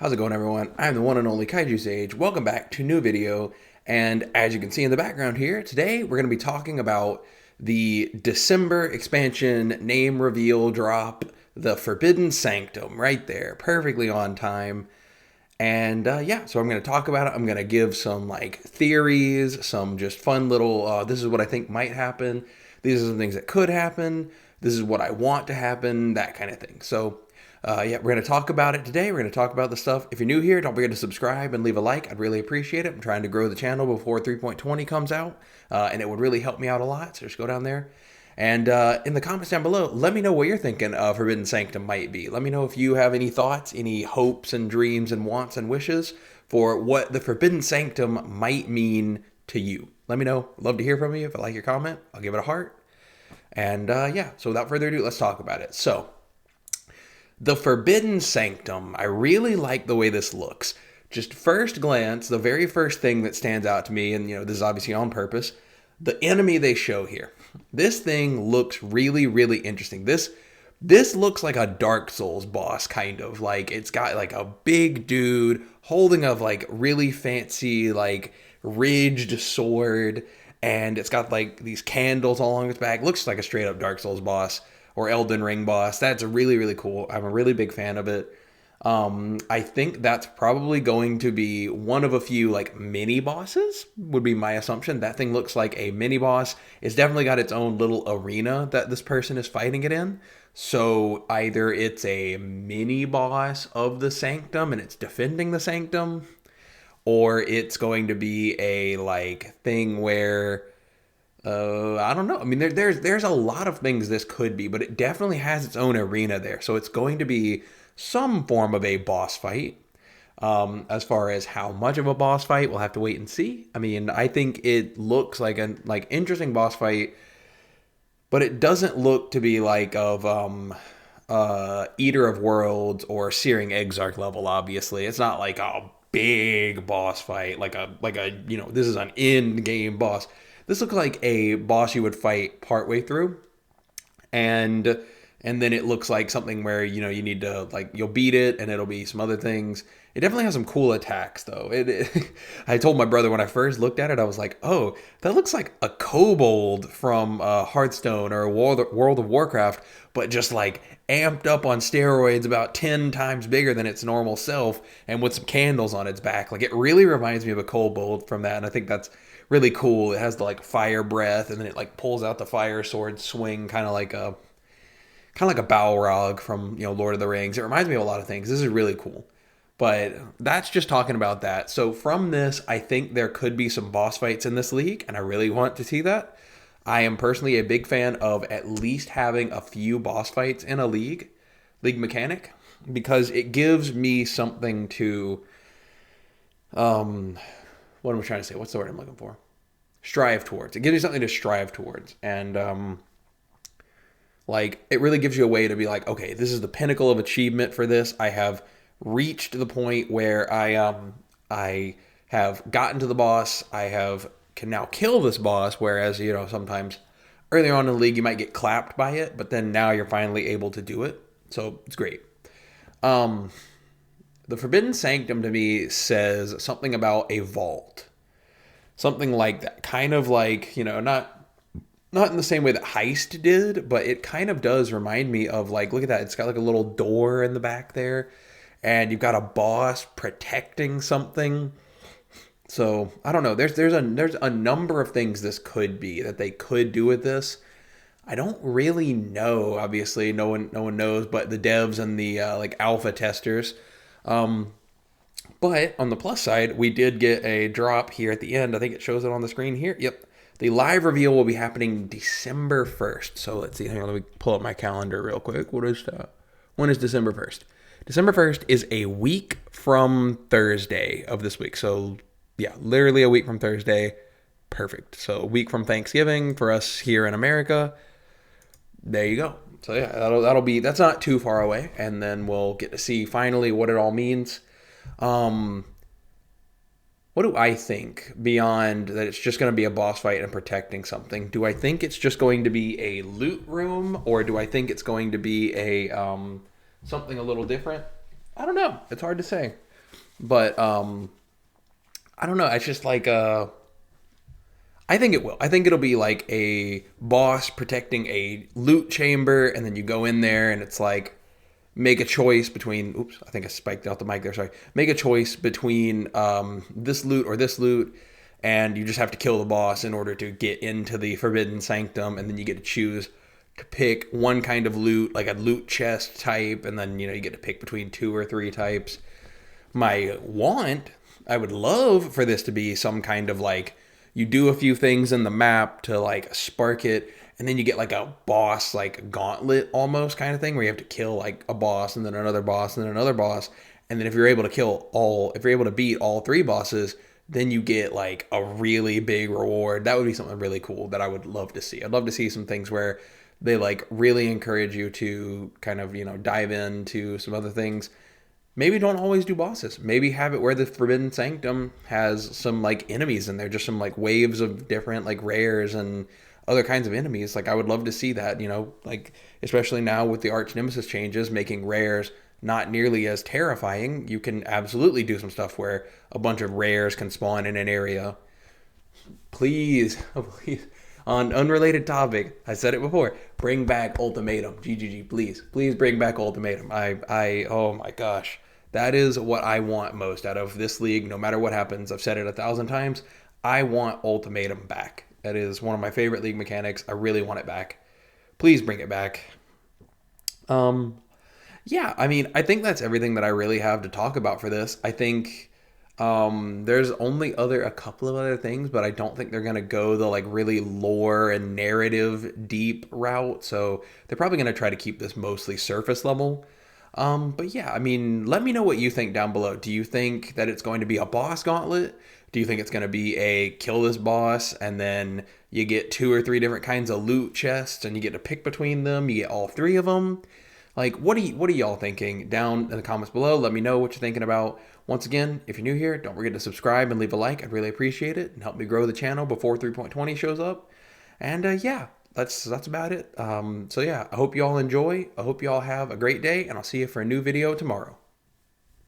How's it going, everyone? I'm the one and only 𝙀𝙓𝙋𝘼𝙉𝘿. Welcome back to a new video. And as you can see in the background here, today we're going to be talking about the December expansion name reveal drop, the Forbidden Sanctum, right there, perfectly on time. And yeah, so I'm going to talk about it. I'm going to give some like theories, some just fun little, this is what I think might happen. These are some things that could happen. This is what I want to happen, that kind of thing. So yeah, we're going to talk about it today. We're going to talk about the stuff. If you're new here, don't forget to subscribe and leave a like. I'd really appreciate it. I'm trying to grow the channel before 3.20 comes out, and it would really help me out a lot. So just go down there. And in the comments down below, let me know what you're thinking Forbidden Sanctum might be. Let me know if you have any thoughts, any hopes and dreams and wants and wishes for what the Forbidden Sanctum might mean to you. Let me know. I'd love to hear from you. If I like your comment, I'll give it a heart. And yeah, so without further ado, let's talk about it. So, the Forbidden Sanctum, I really like the way this looks. Just first glance, the very first thing that stands out to me, and this is obviously on purpose, the enemy they show here. This thing looks really, really interesting. This looks like a Dark Souls boss, kind of. Like, it's got like a big dude holding a like really fancy, like ridged sword, and it's got like these candles all along its back. Looks like a straight up Dark Souls boss or Elden Ring boss. That's really, really cool. I'm a really big fan of it. I think that's probably going to be one of a few like mini bosses, would be my assumption. That thing looks like a mini boss. It's definitely got its own little arena that this person is fighting it in. So either it's a mini boss of the Sanctum and it's defending the Sanctum, or it's going to be a like thing where I don't know. I mean, there's a lot of things this could be, but it definitely has its own arena there. So it's going to be some form of a boss fight. As far as how much of a boss fight, we'll have to wait and see. I mean, I think it looks like an interesting boss fight, but it doesn't look to be like of Eater of Worlds or Searing Exarch level. Obviously, it's not like a big boss fight, like a this is an end game boss. This looks like a boss you would fight partway through, and then it looks like something where you need to like you'll beat it and it'll be some other things. It definitely has some cool attacks though. I told my brother when I first looked at it, I was like, oh, that looks like a kobold from Hearthstone or World of Warcraft, but just like amped up on steroids, about 10 times bigger than its normal self, and with some candles on its back. Like, it really reminds me of a kobold from that, and I think that's really cool. It has the like fire breath, and then it like pulls out the fire sword swing, kind of like a 𝙀𝙓𝙋𝘼𝙉𝙿 from Lord of the Rings. It reminds me of a lot of things. This is really cool. But that's just talking about that. So from this, I think there could be some boss fights in this league, and I really want to see that. I am personally a big fan of at least having a few boss fights in a league mechanic, because it gives me something to, what am I trying to say? What's the word I'm looking for? Strive towards. It gives you something to strive towards. And, like, it really gives you a way to be like, okay, this is the pinnacle of achievement for this. I have reached the point where I have gotten to the boss. Can now kill this boss, whereas sometimes earlier on in the league you might get clapped by it, but then now you're finally able to do it. So it's great. The Forbidden Sanctum to me says something about a vault, something like that, kind of like not in the same way that Heist did, but it kind of does remind me of like, look at that, it's got like a little door in the back there, and you've got a boss protecting something. So I don't know. There's a number of things this could be that they could do with this. I don't really know. Obviously, no one knows, but the devs and the like alpha testers. But on the plus side, we did get a drop here at the end. I think it shows it on the screen here. Yep. The live reveal will be happening December 1st. So let's see. Hang on, let me pull up my calendar real quick. What is that? When is December 1st? December 1st is a week from Thursday of this week. So yeah, literally a week from Thursday. Perfect. So a week from Thanksgiving for us here in America. There you go. So yeah, that's not too far away. And then we'll get to see finally what it all means. What do I think beyond that it's just going to be a boss fight and protecting something? Do I think it's just going to be a loot room, or do I think it's going to be a something a little different? I don't know. It's hard to say. But I don't know. It's just like I think it will. I think it'll be like a boss protecting a loot chamber, and then you go in there, and it's like make a choice between. Oops, I think I spiked out the mic there. Sorry. Make a choice between this loot or this loot, and you just have to kill the boss in order to get into the Forbidden Sanctum, and then you get to choose to pick one kind of loot, like a loot chest type, and then you get to pick between two or three types. I would love for this to be some kind of like you do a few things in the map to like spark it, and then you get like a boss like gauntlet almost kind of thing where you have to kill like a boss and then another boss and then another boss, and then if you're able to beat all three bosses, then you get like a really big reward. That would be something really cool that I would love to see. I'd love to see some things where they like really encourage you to kind of dive into some other things. Maybe don't always do bosses. Maybe have it where the Forbidden Sanctum has some like enemies in there, just some like waves of different like rares and other kinds of enemies. Like I would love to see that, like especially now with the arch nemesis changes, making rares not nearly as terrifying. You can absolutely do some stuff where a bunch of rares can spawn in an area. Please, please. On unrelated topic, I said it before. Bring back Ultimatum, GGG, please, please bring back Ultimatum. Oh my gosh, that is what I want most out of this league. No matter what happens, I've said it 1,000 times. I want Ultimatum back. That is one of my favorite league mechanics. I really want it back. Please bring it back. Yeah, I mean, I think that's everything that I really have to talk about for this. I think there's only a couple of other things, but I don't think they're gonna go the like really lore and narrative deep route. So they're probably gonna try to keep this mostly surface level. But yeah, I mean, let me know what you think down below. Do you think that it's going to be a boss gauntlet? Do you think it's going to be a kill this boss and then you get two or three different kinds of loot chests and you get to pick between them? You get all three of them. Like, what are y'all thinking? Down in the comments below, let me know what you're thinking about. Once again, if you're new here, don't forget to subscribe and leave a like. I'd really appreciate it and help me grow the channel before 3.20 shows up. And yeah, that's about it. So yeah, I hope you all enjoy. I hope you all have a great day, and I'll see you for a new video tomorrow.